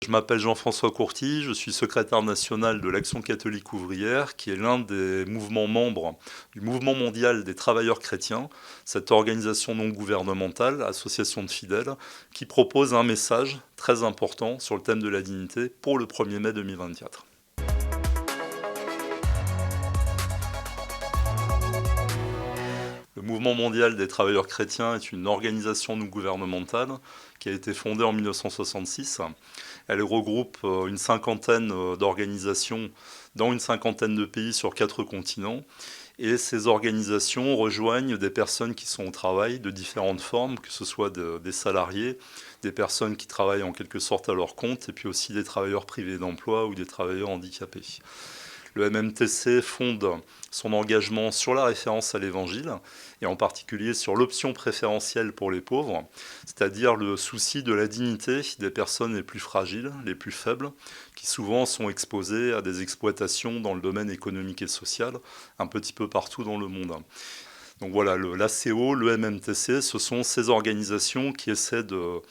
Je m'appelle Jean-François Courty, je suis secrétaire national de l'Action catholique ouvrière, qui est l'un des mouvements membres du Mouvement mondial des travailleurs chrétiens, cette organisation non gouvernementale, association de fidèles, qui propose un message très important sur le thème de la dignité pour le 1er mai 2024. Le Mouvement mondial des travailleurs chrétiens est une organisation non gouvernementale qui a été fondée en 1966. Elle regroupe une cinquantaine d'organisations dans une cinquantaine de pays sur 4 continents. Et ces organisations rejoignent des personnes qui sont au travail de différentes formes, que ce soit des salariés, des personnes qui travaillent en quelque sorte à leur compte, et puis aussi des travailleurs privés d'emploi ou des travailleurs handicapés. Le MMTC fonde son engagement sur la référence à l'Évangile, et en particulier sur l'option préférentielle pour les pauvres, c'est-à-dire le souci de la dignité des personnes les plus fragiles, les plus faibles, qui souvent sont exposées à des exploitations dans le domaine économique et social, un petit peu partout dans le monde. Donc voilà, l'ACO, le MMTC, ce sont ces organisations qui essaient de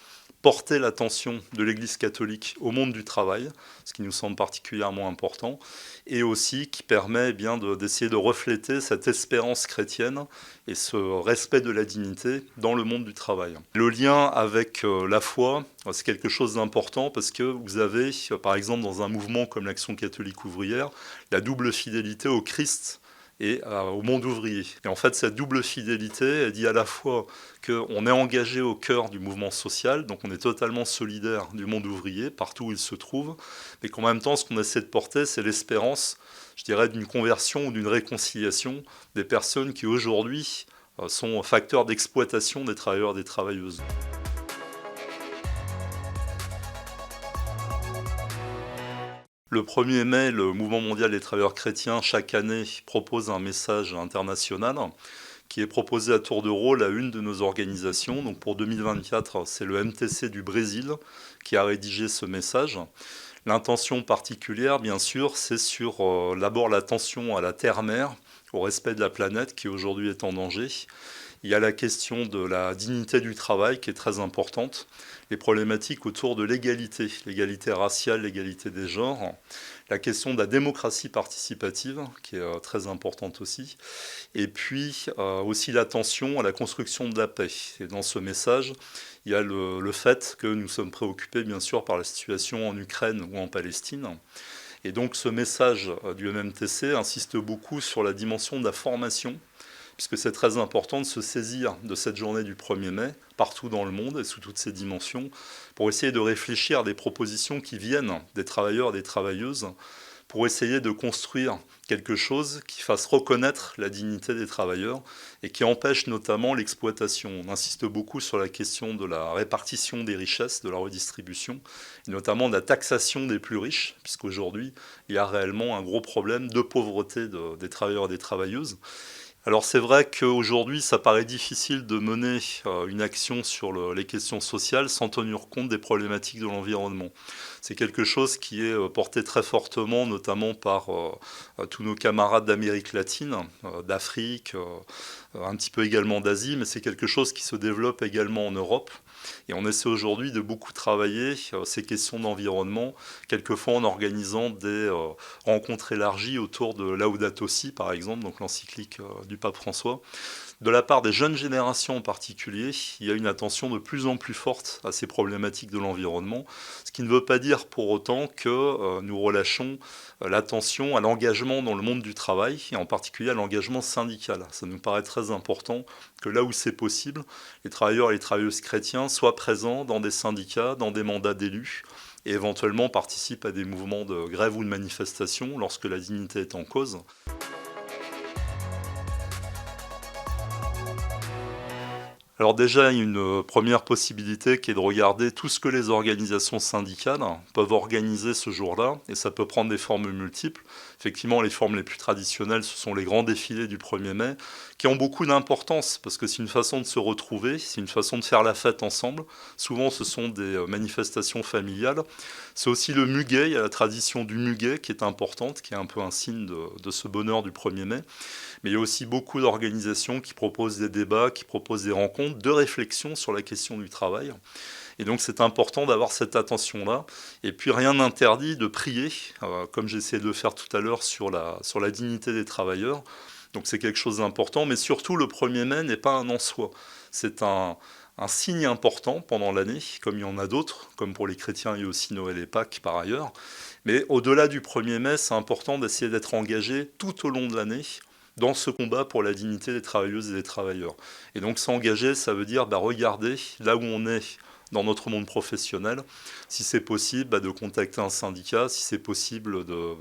porter l'attention de l'Église catholique au monde du travail, ce qui nous semble particulièrement important, et aussi qui permet d'essayer de refléter cette espérance chrétienne et ce respect de la dignité dans le monde du travail. Le lien avec la foi, c'est quelque chose d'important parce que vous avez, par exemple, dans un mouvement comme l'Action catholique ouvrière, la double fidélité au Christ et au monde ouvrier. Et en fait, cette double fidélité, elle dit à la fois qu'on est engagé au cœur du mouvement social, donc on est totalement solidaire du monde ouvrier, partout où il se trouve, mais qu'en même temps, ce qu'on essaie de porter, c'est l'espérance, je dirais, d'une conversion ou d'une réconciliation des personnes qui aujourd'hui sont facteurs d'exploitation des travailleurs et des travailleuses. Le 1er mai, le Mouvement mondial des travailleurs chrétiens, chaque année, propose un message international qui est proposé à tour de rôle à une de nos organisations. Donc pour 2024, c'est le MTC du Brésil qui a rédigé ce message. L'intention particulière, bien sûr, c'est sur d'abord l'attention à la terre-mère, au respect de la planète qui aujourd'hui est en danger. Il y a la question de la dignité du travail qui est très importante, les problématiques autour de l'égalité raciale, l'égalité des genres, la question de la démocratie participative qui est très importante aussi, et puis aussi l'attention à la construction de la paix. Et dans ce message, il y a le fait que nous sommes préoccupés bien sûr par la situation en Ukraine ou en Palestine. Et donc ce message du MMTC insiste beaucoup sur la dimension de la formation, puisque c'est très important de se saisir de cette journée du 1er mai, partout dans le monde et sous toutes ses dimensions, pour essayer de réfléchir à des propositions qui viennent des travailleurs et des travailleuses, pour essayer de construire quelque chose qui fasse reconnaître la dignité des travailleurs et qui empêche notamment l'exploitation. On insiste beaucoup sur la question de la répartition des richesses, de la redistribution, et notamment de la taxation des plus riches, puisqu'aujourd'hui, il y a réellement un gros problème de pauvreté des travailleurs et des travailleuses. Alors c'est vrai qu'aujourd'hui, ça paraît difficile de mener une action sur les questions sociales sans tenir compte des problématiques de l'environnement. C'est quelque chose qui est porté très fortement, notamment par tous nos camarades d'Amérique latine, d'Afrique, un petit peu également d'Asie, mais c'est quelque chose qui se développe également en Europe. Et on essaie aujourd'hui de beaucoup travailler ces questions d'environnement, quelquefois en organisant des rencontres élargies autour de Laudato Si, par exemple, donc l'encyclique du pape François. De la part des jeunes générations en particulier, il y a une attention de plus en plus forte à ces problématiques de l'environnement, ce qui ne veut pas dire pour autant que nous relâchons l'attention à l'engagement dans le monde du travail, et en particulier à l'engagement syndical. Ça nous paraît très important que là où c'est possible, les travailleurs et les travailleuses chrétiens soient présents dans des syndicats, dans des mandats d'élus, et éventuellement participent à des mouvements de grève ou de manifestation lorsque la dignité est en cause. Alors déjà, il y a une première possibilité qui est de regarder tout ce que les organisations syndicales peuvent organiser ce jour-là, et ça peut prendre des formes multiples. Effectivement, les formes les plus traditionnelles, ce sont les grands défilés du 1er mai, qui ont beaucoup d'importance, parce que c'est une façon de se retrouver, c'est une façon de faire la fête ensemble. Souvent, ce sont des manifestations familiales. C'est aussi le muguet, il y a la tradition du muguet qui est importante, qui est un peu un signe de ce bonheur du 1er mai. Mais il y a aussi beaucoup d'organisations qui proposent des débats, qui proposent des rencontres, de réflexion sur la question du travail. Et donc c'est important d'avoir cette attention-là. Et puis rien n'interdit de prier, comme j'ai essayé de le faire tout à l'heure sur la dignité des travailleurs. Donc c'est quelque chose d'important, mais surtout le 1er mai n'est pas un en soi. C'est un signe important pendant l'année, comme il y en a d'autres, comme pour les chrétiens il y a aussi Noël et Pâques par ailleurs. Mais au-delà du 1er mai, c'est important d'essayer d'être engagé tout au long de l'année dans ce combat pour la dignité des travailleuses et des travailleurs. Et donc s'engager, ça veut dire regarder là où on est dans notre monde professionnel, si c'est possible de contacter un syndicat, si c'est possible de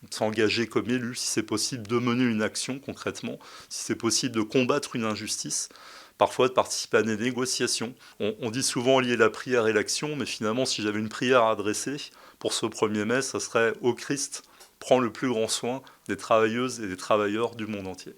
s'engager comme élu, si c'est possible de mener une action concrètement, si c'est possible de combattre une injustice, parfois de participer à des négociations. On dit souvent lier la prière et l'action, mais finalement si j'avais une prière à adresser pour ce 1er mai, ça serait « Ô Christ, prends le plus grand soin des travailleuses et des travailleurs du monde entier ».